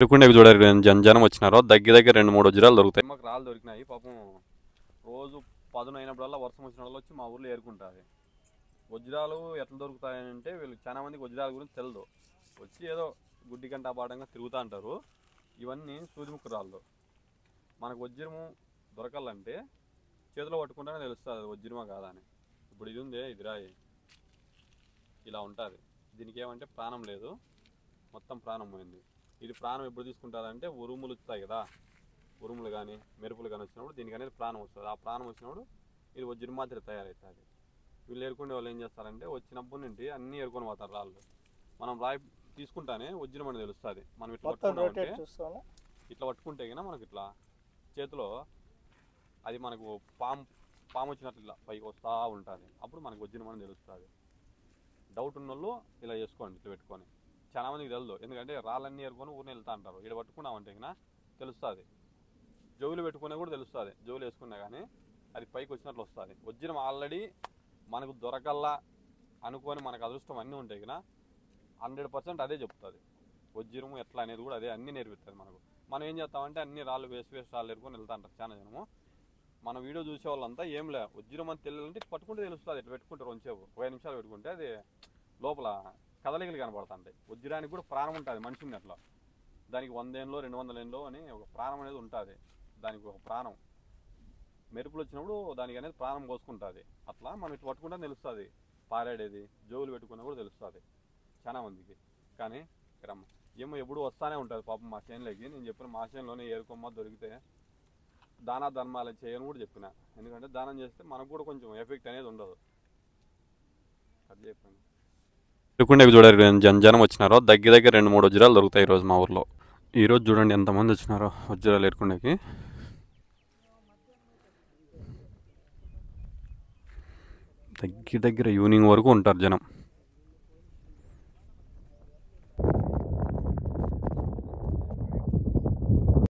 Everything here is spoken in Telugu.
ఎరుకుండకి చూడారు జనం వచ్చినారో దగ్గర దగ్గర 2-3 వజ్రాలు దొరుకుతాయి. మాకు రాళ్ళు దొరికినాయి పాపం. రోజు పదును అయినప్పుడల్లా వర్షం వచ్చిన వాళ్ళు వచ్చి మా ఊర్లో ఏరుకుంటారు. వజ్రాలు ఎట్లా దొరుకుతాయంటే వీళ్ళకి చాలా మందికి వజ్రాల గురించి తెలియదు. వచ్చి ఏదో గుడ్డి గంట పాడంగా తిరుగుతూ అంటారు. ఇవన్నీ సూదిముక్కు రాళ్ళు. మనకు వజ్రము దొరకాలంటే చేతిలో పట్టుకుంటేనే తెలుస్తుంది వజ్రమా కాదా అని. ఇప్పుడు ఇది ఉంది, ఇది రాయి ఇలా ఉంటుంది. దీనికి ఏమంటే ప్రాణం లేదు, మొత్తం ప్రాణం పోయింది. ఇది ప్రాణం ఎప్పుడు తీసుకుంటారంటే ఉరుములు వస్తాయి కదా, ఉరుములు కానీ మెరుపులు కానీ వచ్చినప్పుడు దీనికి అనేది ప్రాణం వస్తుంది. ఆ ప్రాణం వచ్చినప్పుడు ఇది వజ్రం మాత్రమే తయారవుతుంది. వీళ్ళు ఏరుకునే వాళ్ళు ఏం చేస్తారంటే వచ్చినప్పటి నుండి అన్నీ ఏరుకొని పోతారు రాళ్ళు. మనం రాయి తీసుకుంటానే వజ్రం అనేది తెలుస్తుంది. మనం ఇట్లా పట్టుకుంటే ఇట్లా పట్టుకుంటే కన్నా మనకి ఇట్లా చేతిలో అది మనకు పాము వచ్చినట్లు ఇట్లా పైకి వస్తూ ఉంటుంది. అప్పుడు మనకు వజ్రం అని తెలుస్తుంది. డౌట్ ఉన్న వాళ్ళు ఇలా చేసుకోండి, ఇట్లా పెట్టుకొని. చాలా మందికి తెలియదు, ఎందుకంటే రాళ్ళన్నీ ఏరుకొని ఊరిని వెళ్తా అంటారు. ఇక్కడ పట్టుకున్నామంటే కన్నా తెలుస్తుంది. జోవులు పెట్టుకునే కూడా తెలుస్తుంది, జోవులు వేసుకున్నా కానీ అది పైకి వచ్చినట్లు వస్తుంది. వజ్రం ఆల్రెడీ మనకు దొరకల్లా అనుకొని మనకు అదృష్టం అన్నీ ఉంటాయి కదా, 100% అదే చెప్తుంది. వజ్రము ఎట్లా అనేది కూడా అదే అన్నీ నేర్పిస్తుంది మనకు. మనం ఏం చేస్తామంటే అన్ని రాళ్ళు వేస్ట్ రాళ్ళు ఏరుకొని వెళ్తా అంటారు చాలా జనము. మన వీడియో చూసే వాళ్ళంతా ఏం లే వజ్రం అని తెలియాలంటే పట్టుకుంటే తెలుస్తుంది. ఇట్లా పెట్టుకుంటారు కొంచెంసేపు, 5 నిమిషాలు పెట్టుకుంటే అది లోపల కదలికలు కనపడుతుంటాయి. వజ్రానికి కూడా ప్రాణం ఉంటుంది మనిషిని అట్లా. దానికి 100 ఏళ్ళలో 200 ఏళ్ళలో అని ఒక ప్రాణం అనేది ఉంటుంది. దానికి ఒక ప్రాణం మెరుపులు వచ్చినప్పుడు దానికి అనేది ప్రాణం కోసుకుంటుంది. అట్లా మనం ఇట్లా పట్టుకుంటే తెలుస్తుంది పారాడేది. జోవులు పెట్టుకున్నా కూడా తెలుస్తుంది చాలా మందికి. కానీ ఏమో ఎప్పుడు వస్తానే ఉంటుంది పాపం మా చేనులోకి. నేను చెప్పిన మా చేనులోనే ఏరుకొమ్మ దొరికితే దానా ధర్మాలు చేయని కూడా చెప్పిన. ఎందుకంటే దానం చేస్తే మనకు కూడా కొంచెం ఎఫెక్ట్ అనేది ఉండదు. అది చెప్పండి. ఎరుకుండకి చూడారు జనం వచ్చినారో దగ్గర దగ్గర 2-3 వజ్రాలు దొరుకుతాయి ఈరోజు మా ఊర్లో. ఈరోజు చూడండి ఎంతమంది వచ్చినారో వజ్రాలు ఎరుకుండకి. దగ్గర దగ్గర ఈవినింగ్ వరకు ఉంటారు జనం.